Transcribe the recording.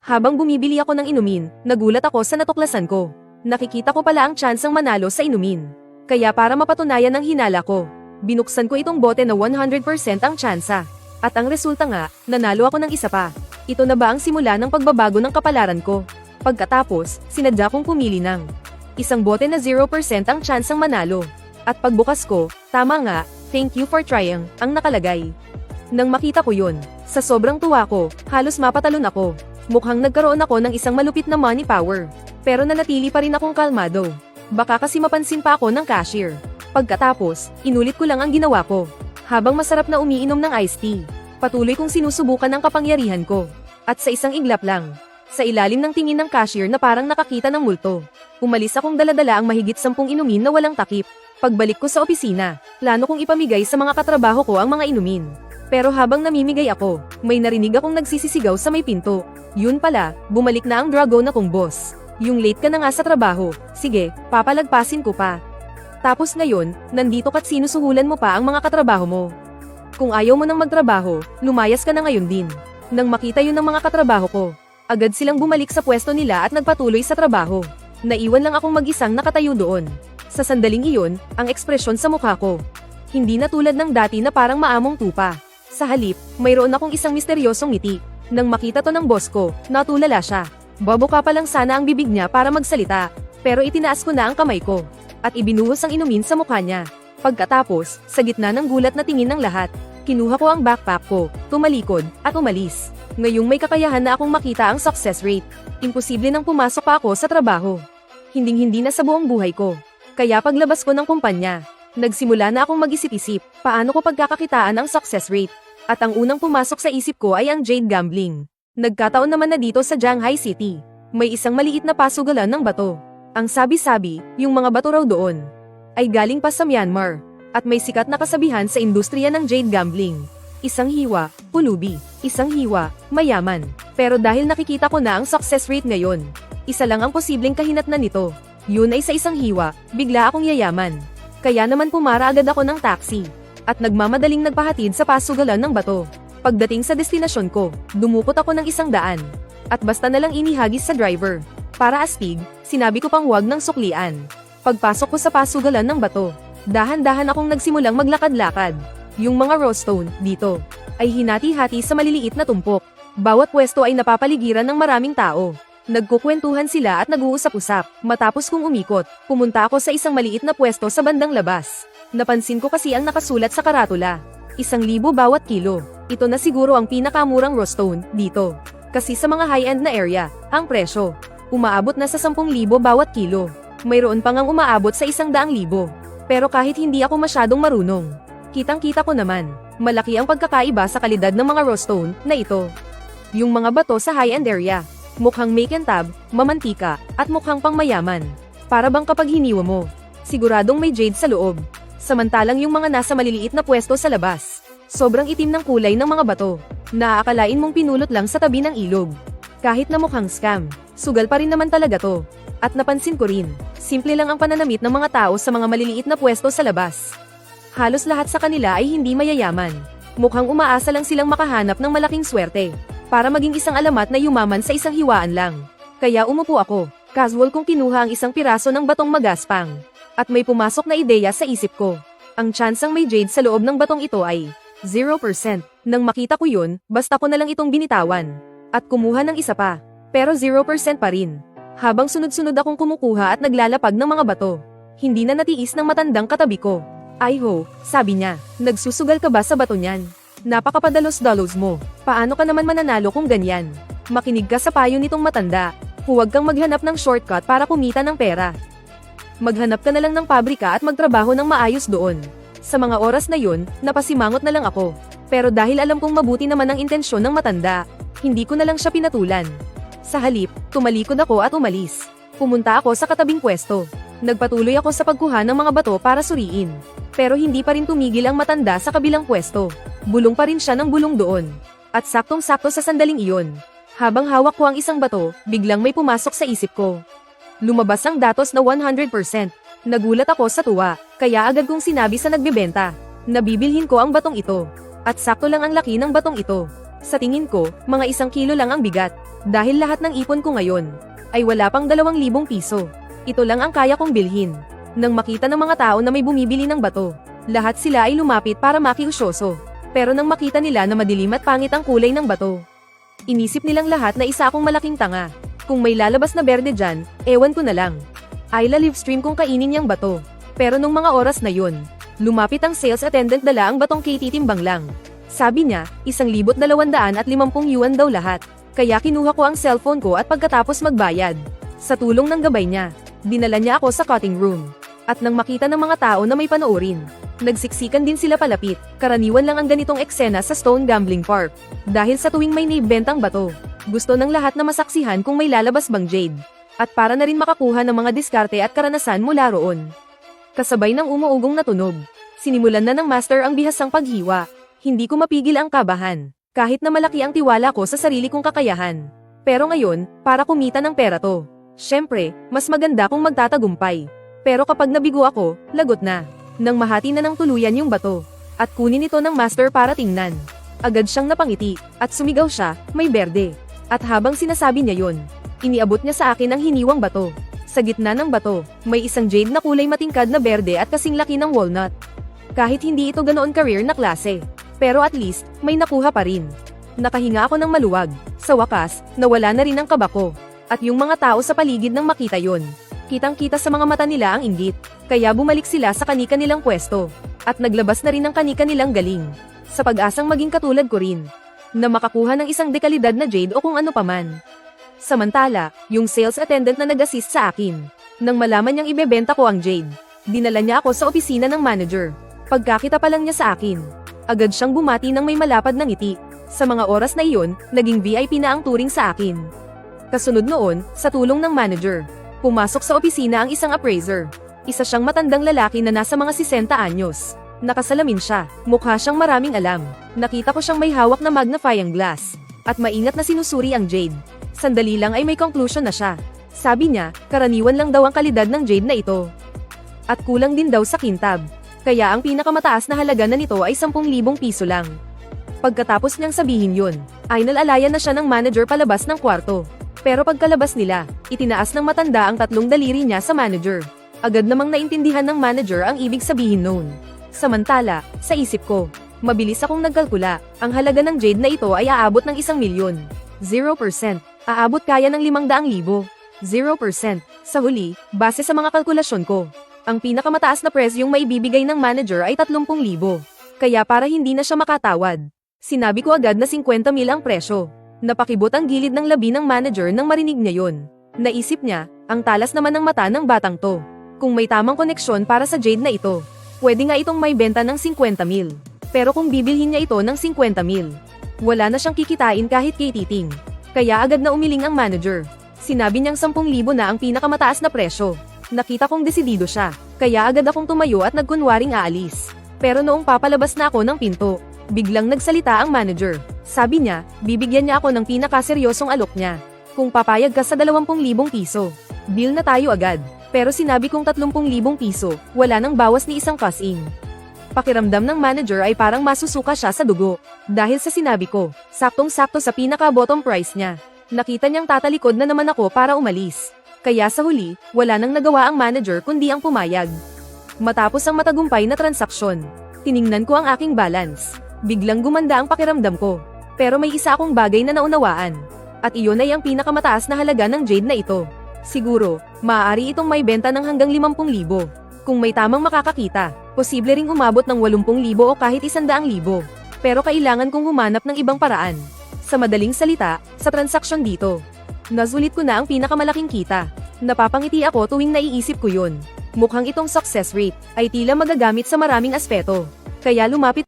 Habang bumibili ako ng inumin, nagulat ako sa natuklasan ko. Nakikita ko pala ang tsansang manalo sa inumin. Kaya para mapatunayan ang hinala ko, binuksan ko itong bote na 100% ang tsansa. At ang resulta nga, nanalo ako ng isa pa. Ito na ba ang simula ng pagbabago ng kapalaran ko? Pagkatapos, sinadya kong pumili ng isang bote na 0% ang tsansang manalo. At pagbukas ko, tama nga, thank you for trying, ang nakalagay. Nang makita ko yun, sa sobrang tuwa ko, halos mapatalon ako. Mukhang nagkaroon ako ng isang malupit na money power. Pero nanatili pa rin akong kalmado. Baka kasi mapansin pa ako ng cashier. Pagkatapos, inulit ko lang ang ginawa ko. Habang masarap na umiinom ng iced tea, patuloy kong sinusubukan ang kapangyarihan ko. At sa isang iglap lang, sa ilalim ng tingin ng cashier na parang nakakita ng multo, umalis akong daladala ang mahigit 10 inumin na walang takip. Pagbalik ko sa opisina, plano kong ipamigay sa mga katrabaho ko ang mga inumin. Pero habang namimigay ako, may narinig akong nagsisisigaw sa may pinto. Yun pala, bumalik na ang drago na kong boss. Yung late ka na nga sa trabaho, sige, papalagpasin ko pa. Tapos ngayon, nandito ka't sinusuhulan mo pa ang mga katrabaho mo. Kung ayaw mo nang magtrabaho, lumayas ka na ngayon din. Nang makita yun ng mga katrabaho ko, agad silang bumalik sa pwesto nila at nagpatuloy sa trabaho. Naiwan lang akong mag-isang nakatayo doon. Sa sandaling iyon, ang ekspresyon sa mukha ko, hindi na tulad ng dati na parang maamong tupa. Sa halip, mayroon akong isang misteryosong ngiti. Nang makita to ng boss ko, natulala siya. Baboka pa lang sana ang bibig niya para magsalita, pero itinaas ko na ang kamay ko, at ibinuhos ang inumin sa mukha niya. Pagkatapos, sa gitna ng gulat na tingin ng lahat, kinuha ko ang backpack ko, tumalikod, at umalis. Ngayong may kakayahan na akong makita ang success rate, imposible nang pumasok pa ako sa trabaho. Hinding-hindi na sa buong buhay ko. Kaya paglabas ko ng kumpanya, nagsimula na akong mag-isip-isip, paano ko pagkakakitaan ang success rate. At ang unang pumasok sa isip ko ay ang Jade Gambling. Nagkataon naman na dito sa Shanghai City, may isang maliit na pasugalan ng bato. Ang sabi-sabi, yung mga bato raw doon, ay galing pa sa Myanmar, at may sikat na kasabihan sa industriya ng Jade Gambling. Isang hiwa, pulubi, isang hiwa, mayaman. Pero dahil nakikita ko na ang success rate ngayon, isa lang ang posibleng kahinatnan nito. Yun ay sa isang hiwa, bigla akong yayaman. Kaya naman pumara agad ako ng taxi, at nagmamadaling nagpahatid sa pasugalan ng bato. Pagdating sa destinasyon ko, dumukot ako ng 100, at basta nalang inihagis sa driver. Para astig, sinabi ko pang huwag ng suklian. Pagpasok ko sa pasugalan ng bato, dahan-dahan akong nagsimulang maglakad-lakad. Yung mga rostone, dito, ay hinati-hati sa maliliit na tumpok. Bawat pwesto ay napapaligiran ng maraming tao. Nagkukwentuhan sila at nag-uusap-usap. Matapos kong umikot, pumunta ako sa isang maliit na pwesto sa bandang labas. Napansin ko kasi ang nakasulat sa karatula, 1,000 bawat kilo. Ito na siguro ang pinakamurang rostone dito. Kasi sa mga high-end na area, ang presyo, umaabot na sa 10,000 bawat kilo. Mayroon pang ang umaabot sa 100,000. Pero kahit hindi ako masyadong marunong, kitang-kita ko naman, malaki ang pagkakaiba sa kalidad ng mga rostone na ito. Yung mga bato sa high-end area, mukhang makintab, mamantika, at mukhang pangmayaman. Para bang kapag hiniwa mo, siguradong may jade sa loob. Samantalang yung mga nasa maliliit na pwesto sa labas, sobrang itim ng kulay ng mga bato. Naaakalain mong pinulot lang sa tabi ng ilog. Kahit na mukhang scam, sugal pa rin naman talaga to. At napansin ko rin, simple lang ang pananamit ng mga tao sa mga maliliit na pwesto sa labas. Halos lahat sa kanila ay hindi mayayaman. Mukhang umaasa lang silang makahanap ng malaking swerte, para maging isang alamat na yumaman sa isang hiwaan lang. Kaya umupo ako, casual kong kinuha ang isang piraso ng batong magaspang. At may pumasok na ideya sa isip ko. Ang tsansang may jade sa loob ng batong ito ay 0%. Nang makita ko yun, basta ko na lang itong binitawan. At kumuha ng isa pa. Pero 0% pa rin. Habang sunod-sunod akong kumukuha at naglalapag ng mga bato, hindi na natiis ng matandang katabi ko. Ay ho, sabi niya, nagsusugal ka ba sa bato niyan? Napakapadalos-dalos mo. Paano ka naman mananalo kung ganyan? Makinig ka sa payo nitong matanda. Huwag kang maghanap ng shortcut para kumita ng pera. Maghanap ka na lang ng pabrika at magtrabaho ng maayos doon. Sa mga oras na yun, napasimangot na lang ako. Pero dahil alam kong mabuti naman ang intensyon ng matanda, hindi ko na lang siya pinatulan. Sa halip, tumalikod ako at umalis. Pumunta ako sa katabing pwesto. Nagpatuloy ako sa pagkuha ng mga bato para suriin. Pero hindi pa rin tumigil ang matanda sa kabilang pwesto. Bulong pa rin siya ng bulong doon. At saktong-sakto sa sandaling iyon, habang hawak ko ang isang bato, biglang may pumasok sa isip ko. Lumabas ang datos na 100%. Nagulat ako sa tuwa, kaya agad kong sinabi sa nagbebenta, nabibilhin ko ang batong ito. At sakto lang ang laki ng batong ito. Sa tingin ko, mga 1 kilo lang ang bigat. Dahil lahat ng ipon ko ngayon ay wala pang 2,000 piso. Ito lang ang kaya kong bilhin. Nang makita ng mga tao na may bumibili ng bato, lahat sila ay lumapit para makiusyoso. Pero nang makita nila na madilim at pangit ang kulay ng bato, inisip nilang lahat na isa akong malaking tanga. Kung may lalabas na berde dyan, ewan ko na lang. Ayla livestream kong kainin niyang bato. Pero nung mga oras na yun, lumapit ang sales attendant, dala ang batong kititimbang lang. Sabi niya, 1,250 yuan daw lahat. Kaya kinuha ko ang cellphone ko at pagkatapos magbayad, sa tulong ng gabay niya, dinala niya ako sa cutting room. At nang makita ng mga tao na may panoorin, nagsiksikan din sila palapit. Karaniwan lang ang ganitong eksena sa Stone Gambling Park. Dahil sa tuwing may naibentang bato, gusto ng lahat na masaksihan kung may lalabas bang jade. At para na rin makakuha ng mga diskarte at karanasan mula roon. Kasabay ng umuugong na tunog, sinimulan na ng master ang bihasang paghiwa. Hindi ko mapigil ang kabahan. Kahit na malaki ang tiwala ko sa sarili kong kakayahan. Pero ngayon, para kumita ng pera to. Syempre, mas maganda kung magtatagumpay. Pero kapag nabigo ako, lagot na. Nang mahati na ng tuluyan yung bato, at kunin ito ng master para tingnan. Agad siyang napangiti, at sumigaw siya, may berde. At habang sinasabi niya yon, iniabot niya sa akin ang hiniwang bato. Sa gitna ng bato, may isang jade na kulay matingkad na berde at kasing laki ng walnut. Kahit hindi ito ganoon career na klase, pero at least, may nakuha pa rin. Nakahinga ako ng maluwag. Sa wakas, nawala na rin ang kaba ko. At yung mga tao sa paligid nang makita yon, kitang-kita sa mga mata nila ang inggit. Kaya bumalik sila sa kani-kanilang pwesto. At naglabas na rin ang kani-kanilang galing. Sa pag-asang maging katulad ko rin, na makakuha ng isang dekalidad na jade o kung ano paman. Samantala, yung sales attendant na nag-assist sa akin, nang malaman niyang ibebenta ko ang jade, dinala niya ako sa opisina ng manager. Pagkakita pa lang niya sa akin, agad siyang bumati ng may malapad na ngiti. Sa mga oras na iyon, naging VIP na ang turing sa akin. Kasunod noon, sa tulong ng manager, pumasok sa opisina ang isang appraiser. Isa siyang matandang lalaki na nasa mga 60 anyos. Nakasalamin siya, mukha siyang maraming alam. Nakita ko siyang may hawak na magnifying glass, at maingat na sinusuri ang jade. Sandali lang ay may conclusion na siya. Sabi niya, karaniwan lang daw ang kalidad ng jade na ito. At kulang din daw sa kintab. Kaya ang pinakamataas na halaga na nito ay 10,000 piso lang. Pagkatapos niyang sabihin yun, ay nalalayan na siya ng manager palabas ng kwarto. Pero pagkalabas nila, itinaas ng matanda ang 3 daliri niya sa manager. Agad namang naintindihan ng manager ang ibig sabihin noon. Samantala, sa isip ko, mabilis akong nagkalkula, ang halaga ng jade na ito ay aabot ng 1,000,000. 0%. Aabot kaya ng 500,000. 0%. Sa huli, base sa mga kalkulasyon ko, ang pinakamataas na presyong maibibigay ng manager ay 30,000. Kaya para hindi na siya makatawad, sinabi ko agad na 50,000 ang presyo. Napakibot ang gilid ng labi ng manager nang marinig niya yon. Naisip niya, ang talas naman ng mata ng batang to. Kung may tamang koneksyon para sa jade na ito, pwede nga itong may benta ng 50,000. Pero kung bibilhin niya ito ng 50,000, wala na siyang kikitain kahit kititing. Kaya agad na umiling ang manager. Sinabi niyang 10,000 na ang pinakamataas na presyo. Nakita kong desidido siya, kaya agad akong tumayo at nagkunwaring aalis. Pero noong papalabas na ako ng pinto, biglang nagsalita ang manager. Sabi niya, bibigyan niya ako ng pinakaseryosong alok niya. Kung papayag ka sa 20,000 piso, bill na tayo agad. Pero sinabi kong 30,000 piso, wala nang bawas ni isang kasing. Pakiramdam ng manager ay parang masusuka siya sa dugo. Dahil sa sinabi ko, saktong-sakto sa pinaka-bottom price niya. Nakita niyang tatalikod na naman ako para umalis. Kaya sa huli, wala nang nagawa ang manager kundi ang pumayag. Matapos ang matagumpay na transaksyon, tiningnan ko ang aking balance. Biglang gumanda ang pakiramdam ko. Pero may isa akong bagay na naunawaan. At iyon ay ang pinakamataas na halaga ng jade na ito. Siguro, maaari itong may benta ng hanggang 50,000. Kung may tamang makakakita, posible ring umabot ng 80,000 o kahit 100,000. Pero kailangan kong humanap ng ibang paraan. Sa madaling salita, sa transaksyon dito, nasulit ko na ang pinakamalaking kita. Napapangiti ako tuwing naiisip ko yun. Mukhang itong success rate ay tila magagamit sa maraming aspeto. Kaya lumapit